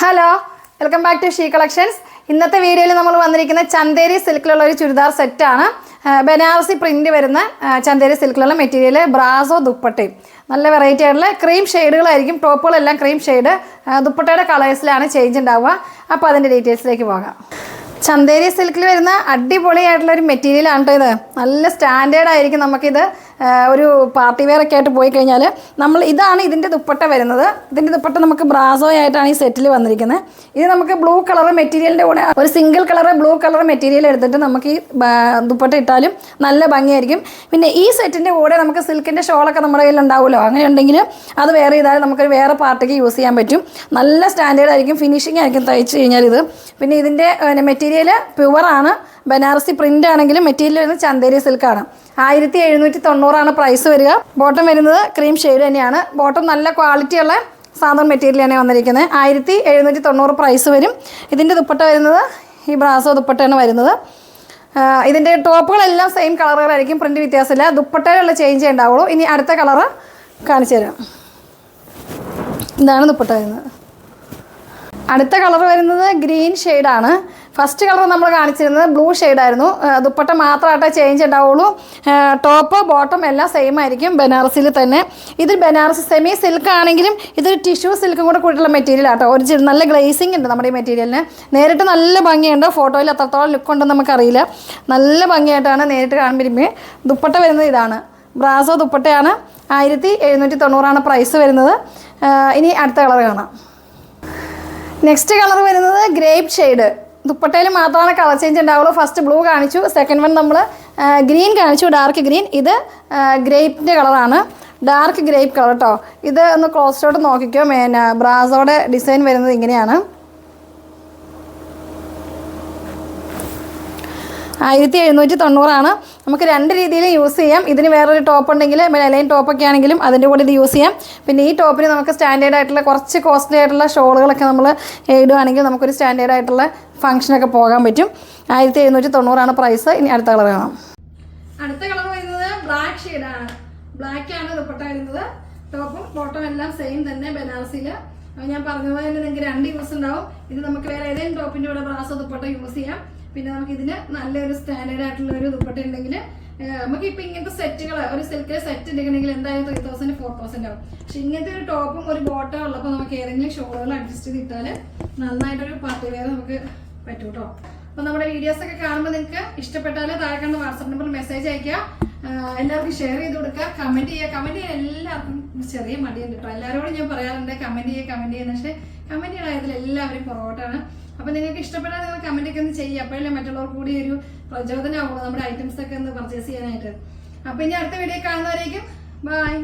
Hello, welcome back to She Collections. ഇന്നത്തെ വീഡിയോയിൽ നമ്മൾ വന്നിരിക്കുന്ന ചന്തേരി സിൽക്കിലുള്ള ഒരു ചുരിദാർ സെറ്റാണ്. ബനാറസി പ്രിൻറ്റ് വരുന്ന ചന്തേരി സിൽക്കിലുള്ള മെറ്റീരിയൽ, ബ്രാസോ ദുപ്പട്ടയും. നല്ല വെറൈറ്റി ആയിട്ടുള്ള ക്രീം ഷെയ്ഡുകളായിരിക്കും. ടോപ്പുകളെല്ലാം ക്രീം ഷെയ്ഡ്. ദുപ്പട്ടയുടെ കളേഴ്സിലാണ് ചേഞ്ച് ഉണ്ടാവുക. അപ്പോൾ അതിൻ്റെ ഡീറ്റെയിൽസിലേക്ക് പോകാം. ചന്തേരി സിൽക്കിൽ വരുന്ന അടിപൊളിയായിട്ടുള്ളൊരു മെറ്റീരിയലാണ് കേട്ടോ ഇത്. നല്ല സ്റ്റാൻഡേർഡ് ആയിരിക്കും. നമുക്കിത് ഒരു പാർട്ടി വെയർ ഒക്കെ ആയിട്ട് പോയി കഴിഞ്ഞാൽ ഇതാണ് ഇതിൻ്റെ ദുപ്പട്ട വരുന്നത്. ഇതിൻ്റെ ദുപ്പട്ട നമുക്ക് ബ്രാസോ ആയിട്ടാണ് ഈ സെറ്റിൽ വന്നിരിക്കുന്നത്. ഇത് നമുക്ക് ബ്ലൂ കളർ മെറ്റീരിയലിൻ്റെ കൂടെ ഒരു single colour blue colour material എടുത്തിട്ട് നമുക്ക് ഈ ദുപ്പട്ട ഇട്ടാലും നല്ല ഭംഗിയായിരിക്കും. പിന്നെ ഈ സെറ്റിൻ്റെ കൂടെ നമുക്ക് സിൽക്കിൻ്റെ ഷോളൊക്കെ നമ്മുടെ കയ്യിൽ ഉണ്ടാവുമല്ലോ, അങ്ങനെ ഉണ്ടെങ്കിൽ അത് വേറെ ചെയ്താൽ നമുക്കൊരു വേറെ പാർട്ടിക്ക് യൂസ് ചെയ്യാൻ പറ്റും. നല്ല സ്റ്റാൻഡേർഡ് ആയിരിക്കും, ഫിനിഷിംഗ് ആയിരിക്കും തയ്ച്ച് കഴിഞ്ഞാൽ ഇത്. പിന്നെ ഇതിൻ്റെ മെറ്റീരിയൽ പ്യുവറാണ്. ബനാറസി പ്രിൻ്റ് ആണെങ്കിലും മെറ്റീരിയൽ വരുന്നത് ചന്തേരി സിൽക്കാണ്. 1790 പ്രൈസ് വരിക. ബോട്ടം വരുന്നത് ക്രീം ഷെയ്ഡ് തന്നെയാണ്. ബോട്ടം നല്ല ക്വാളിറ്റിയുള്ള സാധാരണ മെറ്റീരിയൽ തന്നെ വന്നിരിക്കുന്നത്. 1790 പ്രൈസ് വരും. ഇതിൻ്റെ ദുപ്പട്ട വരുന്നത് ഈ ബ്രാസോ ദുപ്പട്ടയാണ് വരുന്നത്. ഇതിൻ്റെ ടോപ്പുകളെല്ലാം സെയിം കളറുകളായിരിക്കും, പ്രിൻറ്റ് വ്യത്യാസമില്ല. ദുപ്പട്ടയിലുള്ള ചേഞ്ച് ഉണ്ടാവുള്ളൂ. ഇനി അടുത്ത കളറ് കാണിച്ചു തരാം. ഇതാണ് ദുപ്പട്ട വരുന്നത്. അടുത്ത കളർ വരുന്നത് ഗ്രീൻ ഷെയ്ഡാണ്. ഫസ്റ്റ് കളർ നമ്മൾ കാണിച്ചിരുന്നത് ബ്ലൂ ഷെയ്ഡായിരുന്നു. ദുപ്പട്ട മാത്രമായിട്ടേ ചേഞ്ച് ഉണ്ടാവുള്ളൂ. ടോപ്പ് ബോട്ടം എല്ലാം സെയിം ആയിരിക്കും, ബനാറസിൽ തന്നെ. ഇത് ബനാറസി സെമി സിൽക്ക് ആണെങ്കിലും ഇതൊരു ടിഷ്യൂ സിൽക്കും കൂടെ കൂടിയിട്ടുള്ള മെറ്റീരിയൽ ആട്ടോ. ഒരു നല്ല ഗ്ലേസിംഗ് ഉണ്ട് നമ്മുടെ ഈ മെറ്റീരിയലിന്. നേരിട്ട് നല്ല ഭംഗിയുണ്ട്. ഫോട്ടോയിൽ അത്രത്തോളം ലുക്ക് ഉണ്ടെന്ന് നമുക്കറിയില്ല. നല്ല ഭംഗിയായിട്ടാണ് നേരിട്ട് കാണുമ്പോൾ. ദുപ്പട്ട വരുന്നത് ഇതാണ്, ബ്രാസോ ദുപ്പട്ടയാണ്. 1790 പ്രൈസ് വരുന്നത്. ഇനി അടുത്ത കളർ കാണാം. നെക്സ്റ്റ് കളർ വരുന്നത് ഗ്രേപ്പ് ഷെയ്ഡ്. ദുപ്പട്ടയിൽ മാത്രമാണ് കളർ ചേഞ്ച് ഉണ്ടാവുള്ളൂ. ഫസ്റ്റ് ബ്ലൂ കാണിച്ചു, സെക്കൻഡ് വൺ നമ്മൾ ഗ്രീൻ കാണിച്ചു, ഡാർക്ക് ഗ്രീൻ. ഇത് ഗ്രേപ്പിൻ്റെ കളറാണ്, ഡാർക്ക് ഗ്രേപ്പ് കളർ കേട്ടോ. ഇത് ഒന്ന് ക്ലോസിലോട്ട് നോക്കിക്കോ. ബ്രാസോയുടെ ഡിസൈൻ വരുന്നത് ഇങ്ങനെയാണ്. 1790 നമുക്ക് രണ്ട് രീതിയിൽ യൂസ് ചെയ്യാം. ഇതിന് വേറൊരു ടോപ്പ് ഉണ്ടെങ്കിൽ ലൈൻ ടോപ്പൊക്കെ ആണെങ്കിലും അതിൻ്റെ കൂടെ ഇത് യൂസ് ചെയ്യാം. പിന്നെ ഈ ടോപ്പിന് നമുക്ക് സ്റ്റാൻഡേർഡ് ആയിട്ടുള്ള കുറച്ച് കോസ്റ്റ്ലി ആയിട്ടുള്ള ഷോളുകളൊക്കെ നമ്മൾ ഇടുകയാണെങ്കിൽ നമുക്കൊരു സ്റ്റാൻഡേർഡ് ആയിട്ടുള്ള ഫംഗ്ഷനൊക്കെ പോകാൻ പറ്റും. 1790 പ്രൈസ്. ഇനി അടുത്ത കളർ കാണാം. അടുത്ത കളർ വരുന്നത് ബ്ലാക്ക് ഷെയ്ഡാണ്. ബ്ലാക്കാണ് ദുപ്പട്ട വരുന്നത്. ടോപ്പും ബോട്ടം എല്ലാം സെയിം തന്നെ ബനാറസിയിൽ. ഞാൻ പറഞ്ഞതുപോലെ തന്നെ നിങ്ങൾക്ക് രണ്ട് യൂസ് ഉണ്ടാവും. ഇത് നമുക്ക് വേറെ ഏതെങ്കിലും ടോപ്പിൻ്റെ കൂടെ ബ്രാസോ ദുപ്പട്ട യൂസ് ചെയ്യാം. പിന്നെ നമുക്കിതിന് നല്ലൊരു സ്റ്റാൻഡേർഡ് ആയിട്ടുള്ള ഒരു ദുപ്പട്ട ഉണ്ടെങ്കിൽ നമുക്കിപ്പോൾ ഇങ്ങനത്തെ സെറ്റുകൾ, ഒരു സിൽക്കിലെ സെറ്റ് ഉണ്ടെങ്കിൽ എന്തായാലും 3000 4000 ആവും. പക്ഷെ ഇങ്ങനത്തെ ഒരു ടോപ്പും ഒരു ബോട്ടം ഉള്ളപ്പോൾ നമുക്ക് ഏതെങ്കിലും ഷോളുകൾ അഡ്ജസ്റ്റ് ചെയ്തിട്ടാൽ നന്നായിട്ടൊരു പാർട്ടി വെയർ നമുക്ക് പറ്റും കേട്ടോ. അപ്പോൾ നമ്മുടെ വീഡിയോസൊക്കെ കാണുമ്പോൾ നിങ്ങൾക്ക് ഇഷ്ടപ്പെട്ടാൽ താഴെ കണ്ട വാട്സാപ്പ് നമ്പറിൽ മെസ്സേജ് അയക്കുക. എല്ലാവർക്കും ഷെയർ ചെയ്ത് കൊടുക്കുക, കമൻറ്റ് ചെയ്യുക. കമൻറ്റ് ചെയ്യാൻ എല്ലാവർക്കും ചെറിയ മടിയുണ്ട് കേട്ടോ. എല്ലാവരോടും ഞാൻ പറയാറുണ്ട് കമൻറ്റ് ചെയ്യുക. പക്ഷേ കമൻറ്റ് ചെയ്യണ കാര്യത്തിൽ എല്ലാവരും പുറകോട്ടാണ്. അപ്പോൾ നിങ്ങൾക്ക് ഇഷ്ടപ്പെട്ടാൽ നിങ്ങൾ കമൻറ്റൊക്കെ ഒന്ന് ചെയ്യുക. അപ്പോഴല്ലേ മറ്റുള്ളവർക്ക് കൂടി ഒരു പ്രചോദനമാകുള്ളൂ നമ്മുടെ ഐറ്റംസൊക്കെ ഒന്ന് പർച്ചേസ് ചെയ്യാനായിട്ട്. അപ്പോൾ ഇനി അടുത്ത വീഡിയോ കാണുന്നവരേക്കും ബൈ.